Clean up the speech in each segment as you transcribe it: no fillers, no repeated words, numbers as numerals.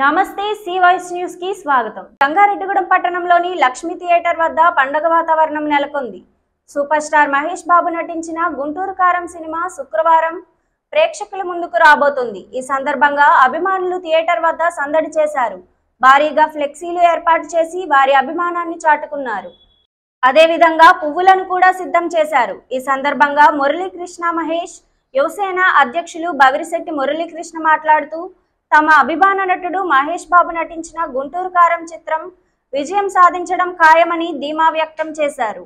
నమస్తే C voice news కి స్వాగతం. రంగారెడ్డిగూడెం పట్టణంలోని లక్ష్మీ థియేటర్ వద్ద పండగ వాతావరణం నెలకొంది. సూపర్ స్టార్ మహేష్ బాబు నటించిన గుంటూరు కారం సినిమా శుక్రవారం ప్రేక్షకుల ముందుకు రాబోతుంది. ఈ సందర్భంగా అభిమానులు థియేటర్ వద్ద సందడి చేశారు. భారీగా ఫ్లెక్సీలు ఏర్పాటు చేసి వారి అభిమానాన్ని చాటుకున్నారు. అదేవిధంగా పువ్వులను కూడా సిద్ధం చేశారు. ఈ సందర్భంగా మురళీకృష్ణ మహేష్ యువసేన అధ్యక్షులు బవిరిశెట్టి మురళీకృష్ణ మాట్లాడుతూ తమ అభిమాన నటుడు మహేష్ బాబు నటించిన గుంటూరు కారం చిత్రం విజయం సాధించడం ఖాయమని ధీమా వ్యక్తం చేశారు.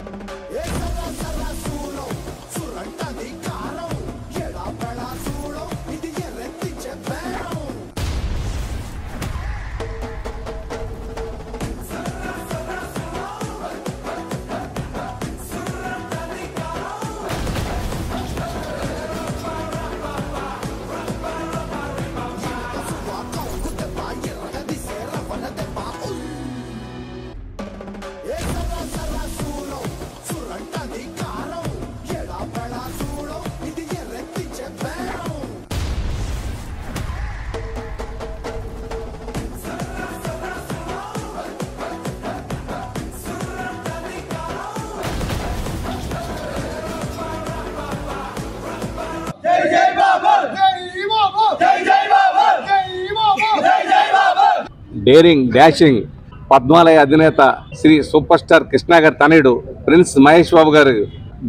డేరింగ్ డాషింగ్ పద్మాలయ అధినేత శ్రీ సూపర్ స్టార్ కృష్ణ గారి తనయుడు ప్రిన్స్ మహేష్ బాబు గారు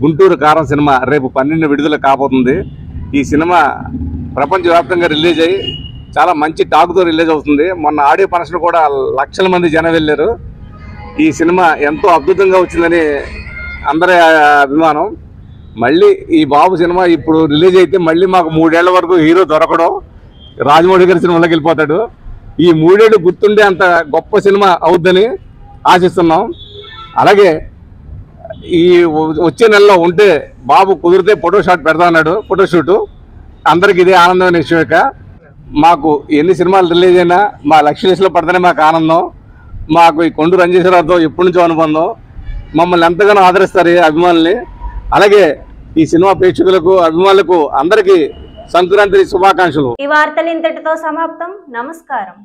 గుంటూరు కారం సినిమా రేపు 12 విడుదల కాబోతుంది. ఈ సినిమా ప్రపంచవ్యాప్తంగా రిలీజ్ అయ్యి చాలా మంచి టాక్తో రిలీజ్ అవుతుంది. మొన్న ఆడియో ఫంక్షన్ కూడా లక్షల మంది జనం వెళ్ళారు. ఈ సినిమా ఎంతో అద్భుతంగా వచ్చిందని అందరి అభిమానం. మళ్ళీ ఈ బాబు సినిమా ఇప్పుడు రిలీజ్ అయితే మళ్ళీ మాకు 3 ఏళ్ల వరకు హీరో దొరకడం, రాజమౌళి గారి సినిమాలోకి వెళ్ళిపోతాడు. ఈ 3 ఏళ్ళు గుర్తుండే అంత గొప్ప సినిమా అవుద్దని ఆశిస్తున్నాం. అలాగే ఈ వచ్చే నెలలో ఉంటే బాబు కుదిరితే ఫోటోషాట్ పెడతా అన్నాడు. ఫోటోషూటు అందరికి ఇదే ఆనందమైన విషయం. మాకు ఎన్ని సినిమాలు రిలీజ్ అయినా మా లక్ష్య లిస్టులో పడితేనే మాకు ఆనందం. మాకు ఈ కొండూరు రంజేశ్వరరావుతో ఎప్పటి నుంచో అనుబంధం. మమ్మల్ని ఎంతగానో ఆదరిస్తారు ఈ అభిమానుల్ని. అలాగే ఈ సినిమా ప్రేక్షకులకు అభిమానులకు అందరికీ సంక్రాంతి శుభాకాంక్షలు. ఈ వార్తలు ఇంతటితో సమాప్తం. నమస్కారం.